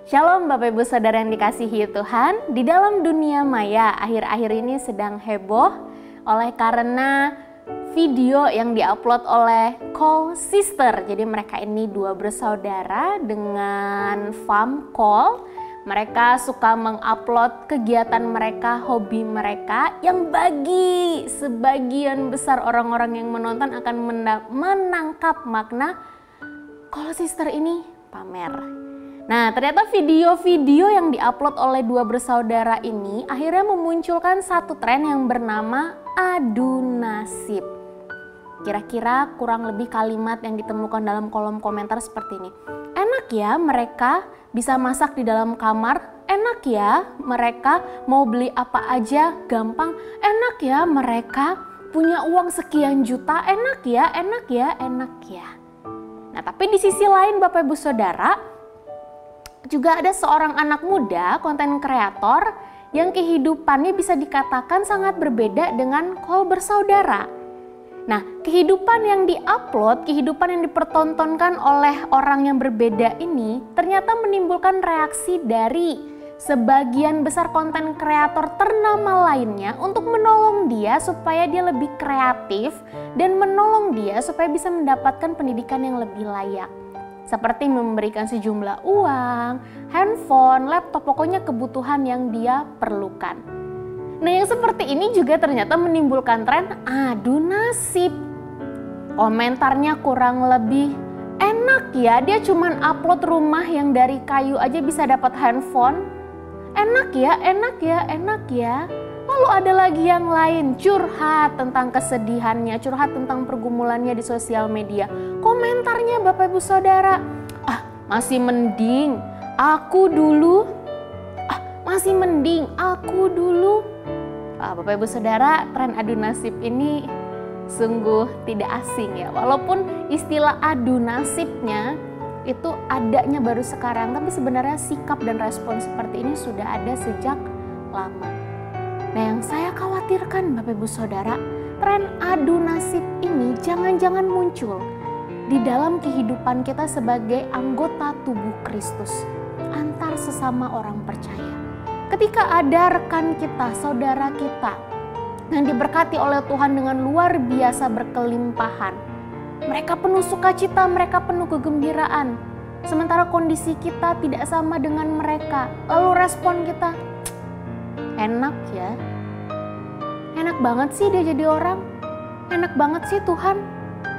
Shalom Bapak Ibu Saudara yang dikasihi Tuhan. Di dalam dunia maya akhir-akhir ini sedang heboh oleh karena video yang diupload oleh Call Sister. Jadi mereka ini dua bersaudara dengan farm call. Mereka suka mengupload kegiatan mereka, hobi mereka yang bagi sebagian besar orang-orang yang menonton akan menangkap makna Call Sister ini pamer. Nah, ternyata video-video yang diupload oleh dua bersaudara ini akhirnya memunculkan satu tren yang bernama adu nasib. Kira-kira kurang lebih kalimat yang ditemukan dalam kolom komentar seperti ini. Enak ya mereka bisa masak di dalam kamar, enak ya mereka mau beli apa aja gampang, enak ya mereka punya uang sekian juta, enak ya, enak ya, enak ya. Nah, tapi di sisi lain Bapak Ibu Saudara, juga ada seorang anak muda, konten kreator yang kehidupannya bisa dikatakan sangat berbeda dengan Call bersaudara. Nah, kehidupan yang diupload, kehidupan yang dipertontonkan oleh orang yang berbeda ini ternyata menimbulkan reaksi dari sebagian besar konten kreator ternama lainnya untuk menolong dia supaya dia lebih kreatif dan menolong dia supaya bisa mendapatkan pendidikan yang lebih layak. Seperti memberikan sejumlah uang, handphone, laptop, pokoknya kebutuhan yang dia perlukan. Nah, yang seperti ini juga ternyata menimbulkan tren adu nasib. Komentarnya kurang lebih, enak ya dia cuman upload rumah yang dari kayu aja bisa dapat handphone. Enak ya, enak ya, enak ya. Lalu ada lagi yang lain, curhat tentang kesedihannya, curhat tentang pergumulannya di sosial media. Komentarnya Bapak Ibu Saudara, masih mending aku dulu, masih mending aku dulu. Bapak Ibu Saudara, tren adu nasib ini sungguh tidak asing ya. Walaupun istilah adu nasibnya itu adanya baru sekarang, tapi sebenarnya sikap dan respon seperti ini sudah ada sejak lama. Nah, yang saya khawatirkan Bapak Ibu Saudara, tren adu nasib ini jangan-jangan muncul di dalam kehidupan kita sebagai anggota tubuh Kristus antar sesama orang percaya. Ketika ada rekan kita, saudara kita yang diberkati oleh Tuhan dengan luar biasa berkelimpahan, mereka penuh sukacita, mereka penuh kegembiraan, sementara kondisi kita tidak sama dengan mereka. Lalu respon kita, enak ya, enak banget sih dia jadi orang, enak banget sih Tuhan,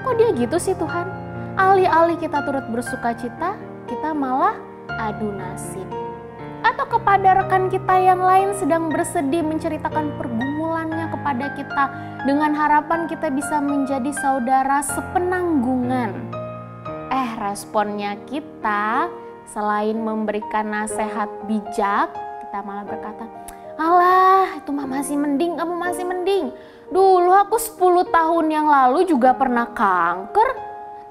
kok dia gitu sih Tuhan. Alih-alih kita turut bersuka cita, kita malah adu nasib. Atau kepada rekan kita yang lain sedang bersedih menceritakan pergumulannya kepada kita dengan harapan kita bisa menjadi saudara sepenanggungan. Responnya kita selain memberikan nasihat bijak, kita malah berkata, alah itu mah masih mending, kamu masih mending. Dulu aku 10 tahun yang lalu juga pernah kanker,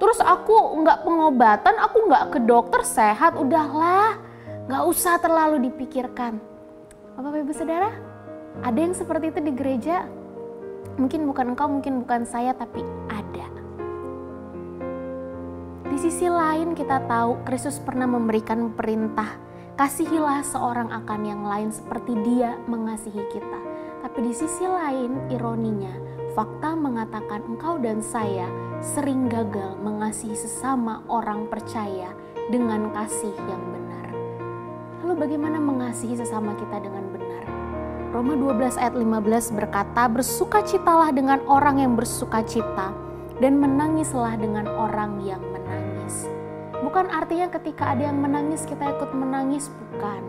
terus aku nggak pengobatan, aku nggak ke dokter, sehat, udahlah, nggak usah terlalu dipikirkan. Bapak Ibu Saudara, ada yang seperti itu di gereja? Mungkin bukan engkau, mungkin bukan saya, tapi ada. Di sisi lain kita tahu Kristus pernah memberikan perintah, kasihilah seorang akan yang lain seperti dia mengasihi kita. Tapi di sisi lain, ironinya, fakta mengatakan engkau dan saya sering gagal mengasihi sesama orang percaya dengan kasih yang benar. Lalu bagaimana mengasihi sesama kita dengan benar? Roma 12 ayat 15 berkata, bersukacitalah dengan orang yang bersukacita dan menangislah dengan orang yang menangis. Bukan artinya ketika ada yang menangis kita ikut menangis, bukan.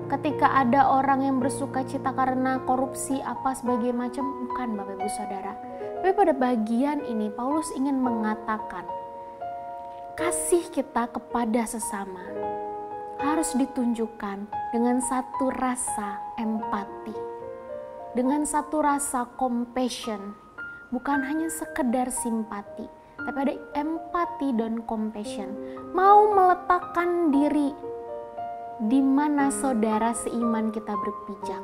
Ketika ada orang yang bersukacita karena korupsi apa sebagai macam, bukan Bapak Ibu Saudara. Tapi pada bagian ini Paulus ingin mengatakan kasih kita kepada sesama harus ditunjukkan dengan satu rasa empati, dengan satu rasa compassion, bukan hanya sekedar simpati, tapi ada empati dan compassion. Mau meletakkan diri di mana saudara seiman kita berpijak,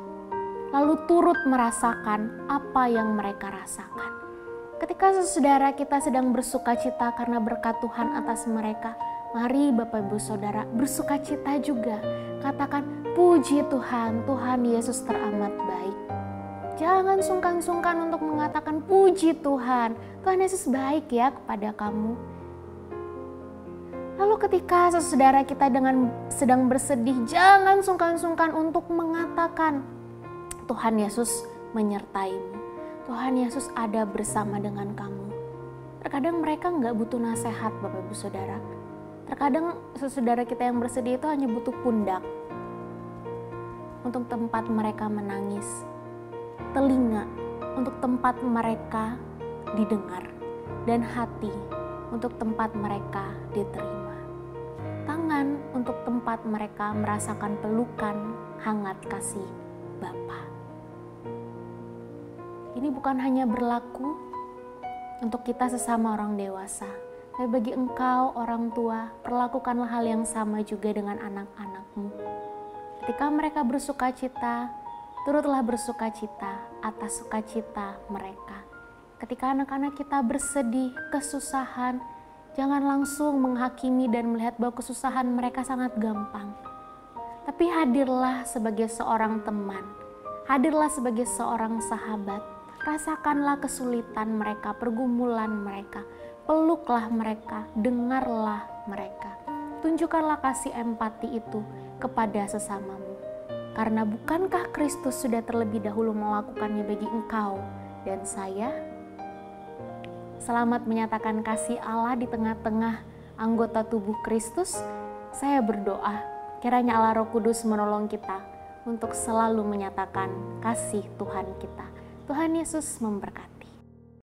lalu turut merasakan apa yang mereka rasakan. Ketika saudara kita sedang bersuka cita karena berkat Tuhan atas mereka, Mari Bapak Ibu Saudara bersukacita juga. Katakan puji Tuhan, Tuhan Yesus teramat baik. Jangan sungkan-sungkan untuk mengatakan puji Tuhan, Tuhan Yesus baik ya kepada kamu. Lalu ketika saudara kita sedang bersedih, jangan sungkan-sungkan untuk mengatakan Tuhan Yesus menyertaimu. Tuhan Yesus ada bersama dengan kamu. Terkadang mereka nggak butuh nasihat Bapak Ibu Saudara. Terkadang saudara kita yang bersedih itu hanya butuh pundak untuk tempat mereka menangis, telinga untuk tempat mereka didengar, dan hati untuk tempat mereka diterima. Tangan untuk tempat mereka merasakan pelukan hangat kasih Bapa. Ini bukan hanya berlaku untuk kita sesama orang dewasa, tapi bagi engkau orang tua, perlakukanlah hal yang sama juga dengan anak-anakmu. Ketika mereka bersukacita, turutlah bersukacita atas sukacita mereka. Ketika anak-anak kita bersedih, kesusahan, jangan langsung menghakimi dan melihat bahwa kesusahan mereka sangat gampang. Tapi hadirlah sebagai seorang teman, hadirlah sebagai seorang sahabat. Rasakanlah kesulitan mereka, pergumulan mereka, peluklah mereka, dengarlah mereka. Tunjukkanlah kasih empati itu kepada sesamamu. Karena bukankah Kristus sudah terlebih dahulu melakukannya bagi engkau dan saya? Selamat menyatakan kasih Allah di tengah-tengah anggota tubuh Kristus. Saya berdoa, kiranya Allah Roh Kudus menolong kita untuk selalu menyatakan kasih Tuhan kita. Tuhan Yesus memberkati.